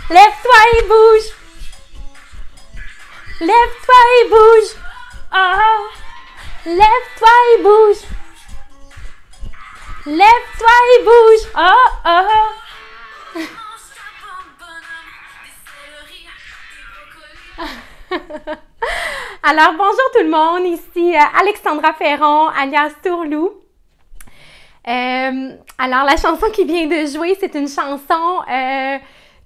Lève-toi et bouge. Lève-toi et bouge. Ah. Lève-toi et bouge. Lève-toi et bouge. Ah, ah. Alors, bonjour tout le monde, ici Alexandra Ferron, alias Tourlou. Alors, la chanson qui vient de jouer, c'est une chanson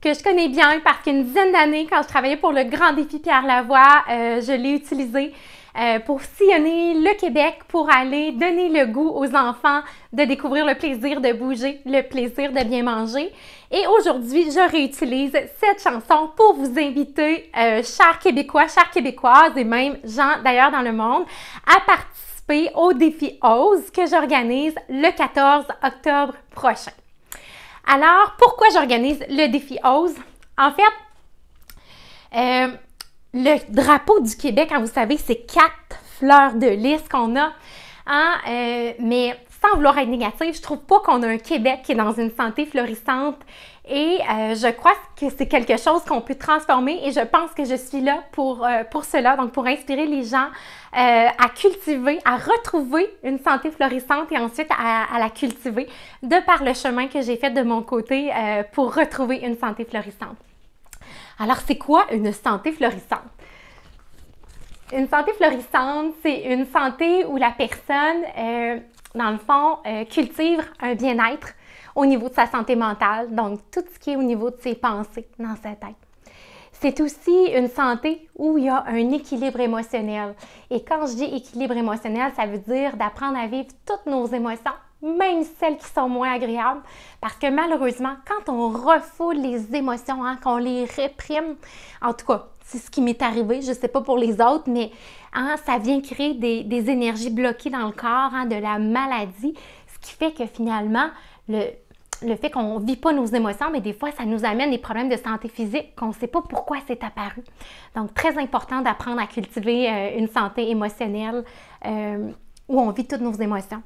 que je connais bien parce qu'une dizaine d'années, quand je travaillais pour le Grand Défi Pierre Lavoie, je l'ai utilisée pour sillonner le Québec, pour aller donner le goût aux enfants de découvrir le plaisir de bouger, le plaisir de bien manger. Et aujourd'hui, je réutilise cette chanson pour vous inviter, chers Québécois, chères Québécoises et même gens d'ailleurs dans le monde, à participer au défi OSE que j'organise le 14 octobre prochain. Alors, pourquoi j'organise le défi OSE? En fait, le drapeau du Québec, hein, vous savez, c'est 4 fleurs de lys qu'on a, hein, mais sans vouloir être négative, je trouve pas qu'on a un Québec qui est dans une santé florissante et je crois que c'est quelque chose qu'on peut transformer et je pense que je suis là pour cela, donc pour inspirer les gens à cultiver, à retrouver une santé florissante et ensuite à la cultiver de par le chemin que j'ai fait de mon côté pour retrouver une santé florissante. Alors, c'est quoi une santé florissante? Une santé florissante, c'est une santé où la personne, dans le fond, cultive un bien-être au niveau de sa santé mentale, donc tout ce qui est au niveau de ses pensées dans sa tête. C'est aussi une santé où il y a un équilibre émotionnel. Et quand je dis équilibre émotionnel, ça veut dire d'apprendre à vivre toutes nos émotions, même celles qui sont moins agréables, parce que malheureusement, quand on refoule les émotions, hein, qu'on les réprime, en tout cas, c'est ce qui m'est arrivé, je ne sais pas pour les autres, mais hein, ça vient créer des énergies bloquées dans le corps, hein, de la maladie, ce qui fait que finalement, le fait qu'on ne vit pas nos émotions, mais des fois, ça nous amène des problèmes de santé physique qu'on ne sait pas pourquoi c'est apparu. Donc, très important d'apprendre à cultiver une santé émotionnelle où on vit toutes nos émotions.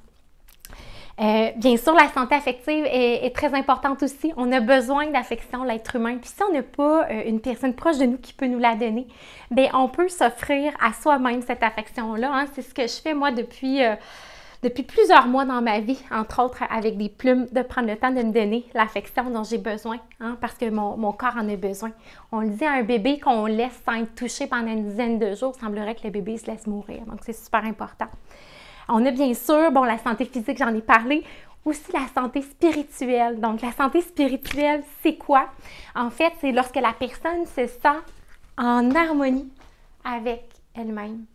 Bien sûr, la santé affective est très importante aussi. On a besoin d'affection, l'être humain. Puis si on n'a pas une personne proche de nous qui peut nous la donner, bien, on peut s'offrir à soi-même cette affection-là. Hein. C'est ce que je fais, moi, depuis plusieurs mois dans ma vie, entre autres avec des plumes, de prendre le temps de me donner l'affection dont j'ai besoin, hein, parce que mon corps en a besoin. On le dit à un bébé qu'on laisse sans être touché pendant une dizaine de jours, il semblerait que le bébé se laisse mourir. Donc, c'est super important. On a bien sûr, bon, la santé physique, j'en ai parlé, aussi la santé spirituelle. Donc, la santé spirituelle, c'est quoi? En fait, c'est lorsque la personne se sent en harmonie avec elle-même.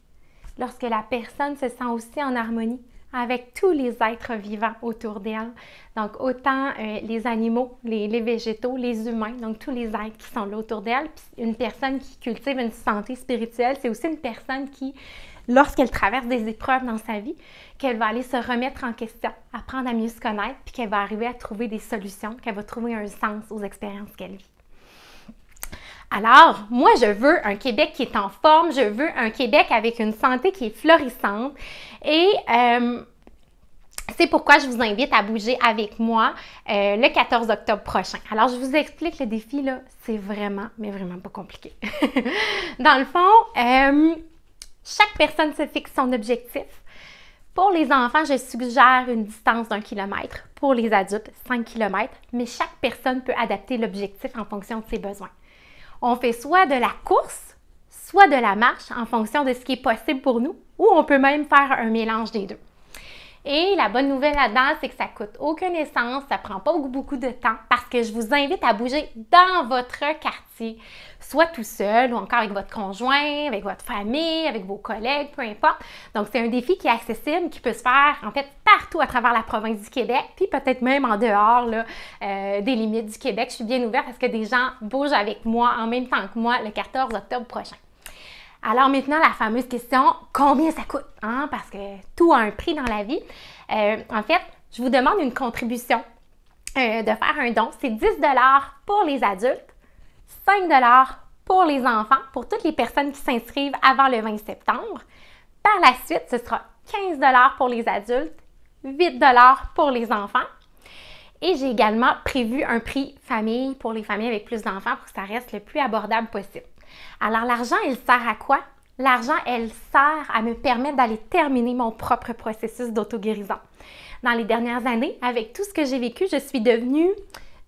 Lorsque la personne se sent aussi en harmonie avec tous les êtres vivants autour d'elle. Donc, autant les animaux, les végétaux, les humains, donc tous les êtres qui sont là autour d'elle. Puis une personne qui cultive une santé spirituelle, c'est aussi une personne qui, lorsqu'elle traverse des épreuves dans sa vie, qu'elle va aller se remettre en question, apprendre à mieux se connaître, puis qu'elle va arriver à trouver des solutions, qu'elle va trouver un sens aux expériences qu'elle vit. Alors, moi, je veux un Québec qui est en forme, je veux un Québec avec une santé qui est florissante et c'est pourquoi je vous invite à bouger avec moi le 14 octobre prochain. Alors, je vous explique le défi, là, c'est vraiment, mais vraiment pas compliqué. Dans le fond, chaque personne se fixe son objectif. Pour les enfants, je suggère une distance d'1 kilomètre. Pour les adultes, 5 km, mais chaque personne peut adapter l'objectif en fonction de ses besoins. On fait soit de la course, soit de la marche en fonction de ce qui est possible pour nous, ou on peut même faire un mélange des deux. Et la bonne nouvelle là-dedans, c'est que ça ne coûte aucune essence, ça ne prend pas beaucoup de temps parce que je vous invite à bouger dans votre quartier, soit tout seul ou encore avec votre conjoint, avec votre famille, avec vos collègues, peu importe. Donc, c'est un défi qui est accessible, qui peut se faire en fait partout à travers la province du Québec, puis peut-être même en dehors là, des limites du Québec. Je suis bien ouverte à ce que des gens bougent avec moi en même temps que moi le 14 octobre prochain. Alors maintenant, la fameuse question, combien ça coûte? Hein? Parce que tout a un prix dans la vie. En fait, je vous demande une contribution de faire un don. C'est 10 $ pour les adultes, 5 $ pour les enfants, pour toutes les personnes qui s'inscrivent avant le 20 septembre. Par la suite, ce sera 15 $ pour les adultes, 8 $ pour les enfants. Et j'ai également prévu un prix famille pour les familles avec plus d'enfants pour que ça reste le plus abordable possible. Alors, l'argent, il sert à quoi? L'argent, elle sert à me permettre d'aller terminer mon propre processus d'auto-guérison. Dans les dernières années, avec tout ce que j'ai vécu, je suis devenue,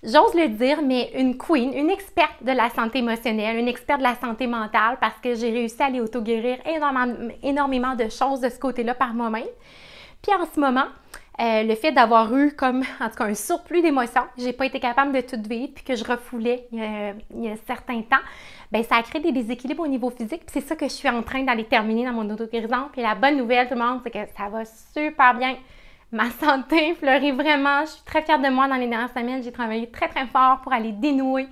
j'ose le dire, mais une queen, une experte de la santé émotionnelle, une experte de la santé mentale parce que j'ai réussi à aller auto-guérir énormément de choses de ce côté-là par moi-même. Puis en ce moment, le fait d'avoir eu comme, en tout cas, un surplus d'émotions, j'ai pas été capable de tout vivre, puis que je refoulais il y a un certain temps, bien, ça a créé des déséquilibres au niveau physique, puis c'est ça que je suis en train d'aller terminer dans mon auto-guérison. Puis la bonne nouvelle, tout le monde, c'est que ça va super bien. Ma santé fleurit vraiment. Je suis très fière de moi dans les dernières semaines. J'ai travaillé très, très fort pour aller dénouer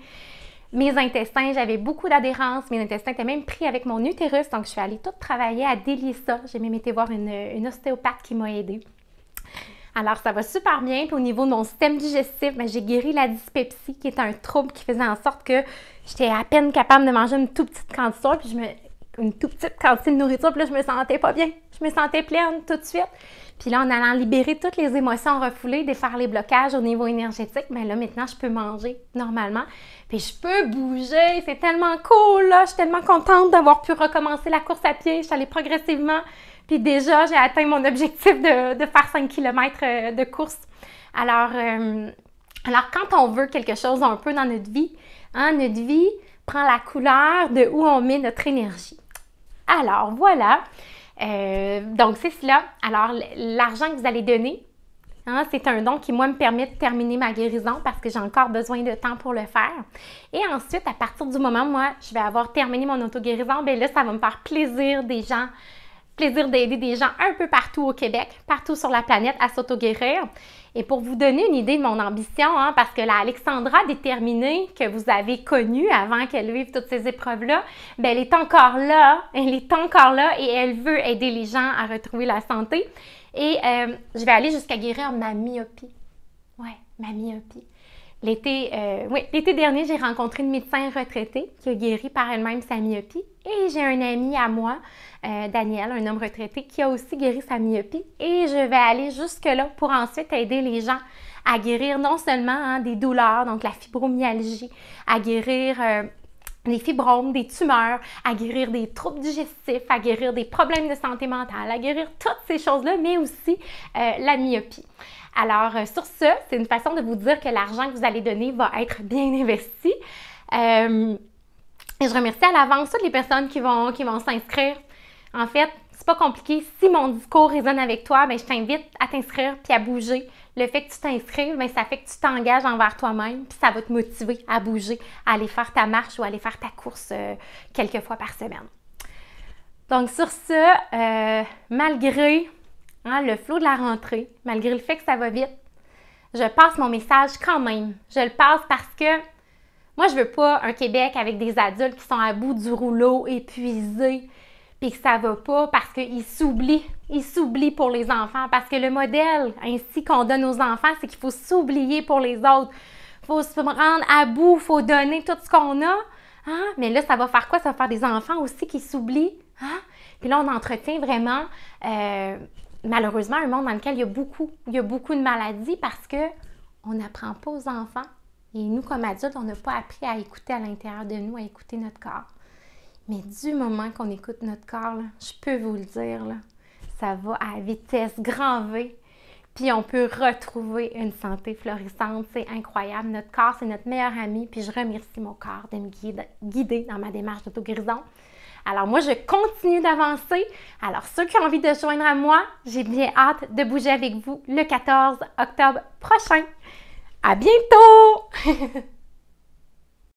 mes intestins. J'avais beaucoup d'adhérence. Mes intestins étaient même pris avec mon utérus, donc je suis allée tout travailler à délier ça. J'ai même été voir une ostéopathe qui m'a aidée. Alors, ça va super bien. Puis au niveau de mon système digestif, bien, j'ai guéri la dyspepsie, qui est un trouble qui faisait en sorte que j'étais à peine capable de manger une toute petite quantité, puis une toute petite quantité de nourriture, puis là, je me sentais pas bien. Je me sentais pleine tout de suite. Puis là, en allant libérer toutes les émotions refoulées, défaire les blocages au niveau énergétique, bien là, maintenant, je peux manger normalement. Puis je peux bouger. C'est tellement cool, là. Je suis tellement contente d'avoir pu recommencer la course à pied. Je suis allée progressivement. Puis déjà, j'ai atteint mon objectif de faire 5 km de course. Alors, quand on veut quelque chose un peu dans notre vie, hein, notre vie prend la couleur de où on met notre énergie. Alors, voilà. Donc, c'est cela. Alors, l'argent que vous allez donner, hein, c'est un don qui, moi, me permet de terminer ma guérison parce que j'ai encore besoin de temps pour le faire. Et ensuite, à partir du moment où moi, je vais avoir terminé mon auto-guérison, bien là, ça va me faire plaisir d'aider des gens un peu partout au Québec, partout sur la planète à s'auto-guérir. Et pour vous donner une idée de mon ambition, hein, parce que la Alexandra déterminée que vous avez connue avant qu'elle vive toutes ces épreuves-là, bien, elle est encore là et elle veut aider les gens à retrouver la santé. Et je vais aller jusqu'à guérir ma myopie. Oui, ma myopie. L'été dernier, j'ai rencontré une médecin retraitée qui a guéri par elle-même sa myopie. Et j'ai un ami à moi, Daniel, un homme retraité, qui a aussi guéri sa myopie. Et je vais aller jusque-là pour ensuite aider les gens à guérir non seulement des douleurs, donc la fibromyalgie, à guérir des fibromes, des tumeurs, à guérir des troubles digestifs, à guérir des problèmes de santé mentale, à guérir toutes ces choses-là, mais aussi la myopie. Alors, sur ce, c'est une façon de vous dire que l'argent que vous allez donner va être bien investi. Et je remercie à l'avance toutes les personnes qui vont s'inscrire. En fait, c'est pas compliqué. Si mon discours résonne avec toi, bien, je t'invite à t'inscrire puis à bouger. Le fait que tu t'inscrives, bien, ça fait que tu t'engages envers toi-même puis ça va te motiver à bouger, à aller faire ta marche ou à aller faire ta course quelques fois par semaine. Donc, sur ce, malgré le flot de la rentrée, malgré le fait que ça va vite, je passe mon message quand même. Je le passe parce que moi, je veux pas un Québec avec des adultes qui sont à bout du rouleau, épuisés, puis que ça va pas parce qu'ils s'oublient. Ils s'oublient pour les enfants parce que le modèle ainsi qu'on donne aux enfants, c'est qu'il faut s'oublier pour les autres. Il faut se rendre à bout, il faut donner tout ce qu'on a. Hein? Mais là, ça va faire quoi? Ça va faire des enfants aussi qui s'oublient. Hein? Puis là, on entretient vraiment, malheureusement, un monde dans lequel il y a beaucoup de maladies parce qu'on n'apprend pas aux enfants. Et nous, comme adultes, on n'a pas appris à écouter à l'intérieur de nous, à écouter notre corps. Mais du moment qu'on écoute notre corps, là, je peux vous le dire, là, ça va à vitesse grand V. Puis on peut retrouver une santé florissante. C'est incroyable. Notre corps, c'est notre meilleur ami. Puis je remercie mon corps de me guider dans ma démarche d'auto-guérison. Alors moi, je continue d'avancer. Alors ceux qui ont envie de se joindre à moi, j'ai bien hâte de bouger avec vous le 14 octobre prochain. À bientôt!